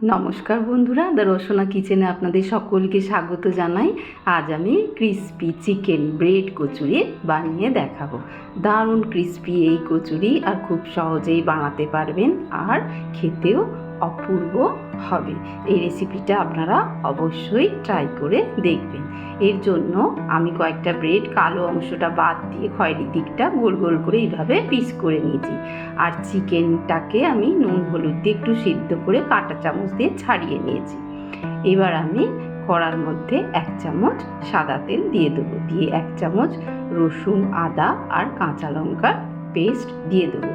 নমস্কার বন্ধুরা, দ্য রসনা কিচেনে আপনাদের সকলকে স্বাগত জানাই। আজ আমি ক্রিসপি চিকেন ব্রেড কচুরি বানিয়ে দেখাবো। দারুণ ক্রিসপি এই কচুরি, আর খুব সহজেই বানাতে পারবেন, আর খেতেও অপূর্ব হবে। এই রেসিপিটা আপনারা অবশ্যই ট্রাই করে দেখবেন। এর জন্য আমি কয়েকটা ব্রেড কালো অংশটা বাদ দিয়ে খয়েরি দিকটা গোল গোল করে এইভাবে পিস করে নিয়েছি। আর চিকেনটাকে আমি নুন হলুদ দিয়ে একটু সিদ্ধ করে কাঁটা চামচ দিয়ে ছাড়িয়ে নিয়েছি। এবার আমি কড়ার মধ্যে 1 চামচ সাদা তেল দিয়ে দেবো, দিয়ে 1 চামচ রসুন, আদা আর কাঁচা লঙ্কার পেস্ট দিয়ে দেবো,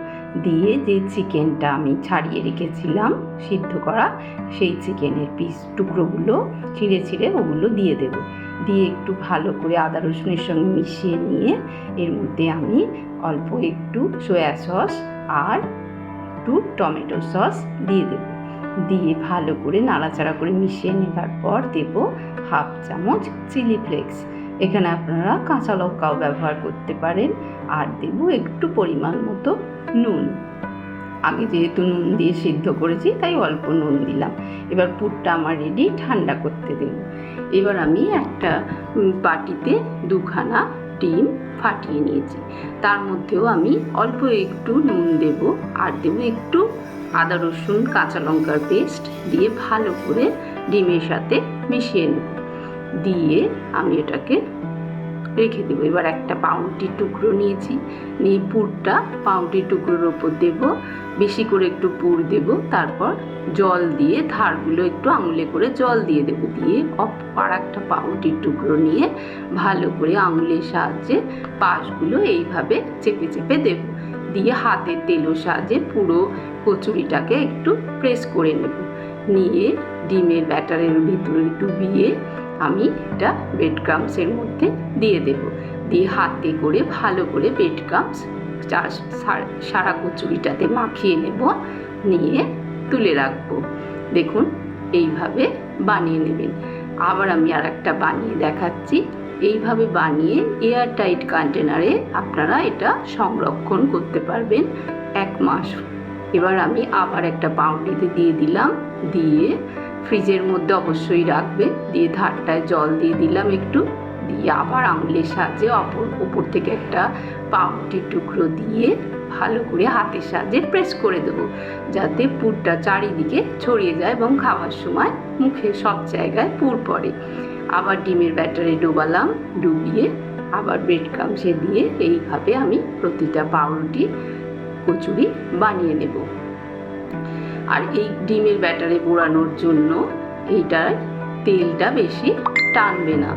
দিয়ে যে চিকেনটা আমি ছাড়িয়ে রেখেছিলাম সিদ্ধ করা, সেই চিকেনের পিস টুকরোগুলো ছিঁড়ে ছিঁড়ে ওগুলো দিয়ে দেবো। দিয়ে একটু ভালো করে আদা রসুনের সঙ্গে মিশিয়ে নিয়ে এর মধ্যে আমি অল্প একটু সয়া সস আর একটু টমেটো সস দিয়ে দেব। দিয়ে ভালো করে নাড়াচাড়া করে মিশিয়ে নেবার পর দেব 1/2 চামচ চিলি ফ্লেক্স। এখানে আপনারা কাঁচা লঙ্কাও ব্যবহার করতে পারেন। আর দেব একটু পরিমাণ মতো নুন। আমি যেহেতু নুন দিয়ে সিদ্ধ করেছি তাই অল্প নুন দিলাম। এবার পুরটা আমার রেডি, ঠান্ডা করতে দেব। এবার আমি একটা বাটিতে 2খানা ডিম ফাটিয়ে নিয়েছি। তার মধ্যেও আমি অল্প একটু নুন দেব, আর দেব একটু আদা রসুন কাঁচা লঙ্কার পেস্ট দিয়ে ভালো করে ডিমের সাথে মিশিয়ে নেব। দিয়ে আমি এটাকে রেখে দেবো। এবার একটা পাউরুটির টুকরো নিয়েছি, নিয়ে পুরটা পাউরুটির টুকরোর ওপর দেব। বেশি করে একটু পুর দেব, তারপর জল দিয়ে ধারগুলো একটু আঙুলে করে জল দিয়ে দেবো। দিয়ে আর একটা পাউরুটির টুকরো নিয়ে ভালো করে আঙুলের সাহায্যে পাশগুলো এইভাবে চেপে চেপে দেব। দিয়ে হাতের তেলের সাহায্যে পুরো কচুরিটাকে একটু প্রেস করে নেব। নিয়ে ডিমের ব্যাটারের ভিতরে ডুবিয়ে আমি এটা ব্রেড ক্রাম্বসের মধ্যে দিয়ে দেব। দিয়ে হাতে করে ভালো করে ব্রেড ক্রাম্বস সারা কচুরিটাতে মাখিয়ে নেব, নিয়ে তুলে রাখবো। দেখুন এইভাবে বানিয়ে নেবেন। আবার আমি আর একটা বানিয়ে দেখাচ্ছি। এইভাবে বানিয়ে এয়ার টাইট কন্টেনারে আপনারা এটা সংরক্ষণ করতে পারবেন 1 মাস। এবার আমি আবার একটা পাউরুটিতে দিয়ে দিলাম, দিয়ে ফ্রিজের মধ্যে অবশ্যই রাখবেন। দিয়ে ধারটায় জল দিয়ে দিলাম একটু, দিয়ে আবার আঙুলের সাহায্যে ওপর থেকে একটা পাউরুটির টুকরো দিয়ে ভালো করে হাতের সাহায্যে প্রেস করে দেবো, যাতে পুরটা চারিদিকে ছড়িয়ে যায় এবং খাওয়ার সময় মুখে সব জায়গায় পুর পড়ে। আবার ডিমের ব্যাটারে ডোবালাম, ডুবিয়ে আবার ব্রেড ক্রাম্বসে দিয়ে এইভাবে আমি প্রতিটা পাউরুটি কচুরি বানিয়ে নেব। আর এই ডিমের ব্যাটারে বোড়ানোর জন্য এইটার তেলটা বেশি টানবে না।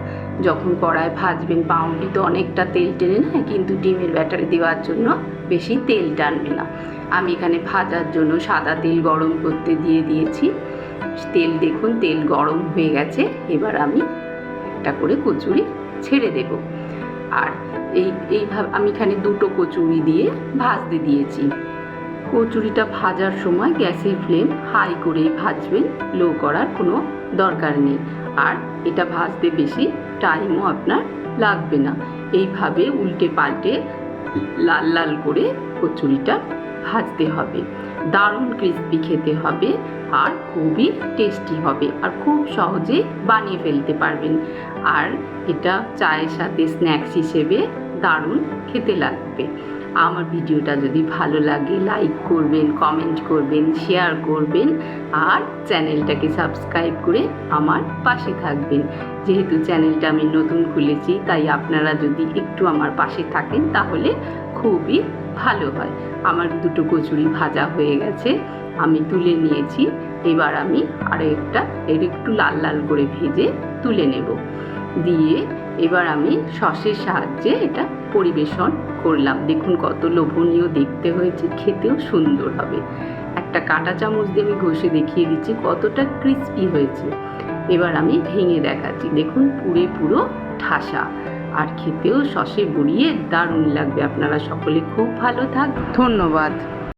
যখন কড়ায় ভাজবেন, পাউরুটি তো অনেকটা তেল টেনে নেয়, কিন্তু ডিমের ব্যাটারে দেওয়ার জন্য বেশি তেল টানবে না। আমি এখানে ভাজার জন্য সাদা তেল গরম করতে দিয়ে দিয়েছি। তেল দেখুন, তেল গরম হয়ে গেছে। এবার আমি একটা করে কচুরি ছেড়ে দেব। আর এইভাবে আমি এখানে 2টো কচুরি দিয়ে ভাজতে দিয়েছি। কচুরিটা ভাজার সময় গ্যাসের ফ্লেম হাই করেই ভাজবেন, লো করার কোনো দরকার নেই। আর এটা ভাজতে বেশি টাইমও আপনার লাগবে না। এইভাবে উল্টে পাল্টে লাল লাল করে কচুরিটা ভাজতে হবে। দারুণ ক্রিসপি খেতে হবে, আর খুবই টেস্টি হবে, আর খুব সহজে বানিয়ে ফেলতে পারবেন। আর এটা চায়ের সাথে স্ন্যাক্স হিসেবে দারুণ খেতে লাগবে। আমার ভিডিওটা যদি ভালো লাগে লাইক করবেন, কমেন্ট করবেন, শেয়ার করবেন, আর চ্যানেলটাকে সাবস্ক্রাইব করে আমার পাশে থাকবেন। যেহেতু চ্যানেলটা আমি নতুন খুলেছি, তাই আপনারা যদি একটু আমার পাশে থাকেন তাহলে খুবই ভালো হয়। আমার 2টো কচুরি ভাজা হয়ে গেছে, আমি তুলে নিয়েছি। এবার আমি এর একটু লাল লাল করে ভেজে তুলে নেব। দিয়ে এবার আমি সসের সাহায্যে এটা পরিবেশন করলাম। দেখুন কত লোভনীয় দেখতে হয়েছে, খেতেও সুন্দর হবে। একটা কাঁটা চামচ দিয়ে আমি ঘষে দেখিয়ে দিচ্ছি কতটা ক্রিসপি হয়েছে। এবার আমি ভেঙে দেখাচ্ছি। দেখুন পুরো ঠাসা, আর খেতেও সসে বুড়িয়ে দারুণ লাগবে। আপনারা সকলে খুব ভালো থাক। ধন্যবাদ।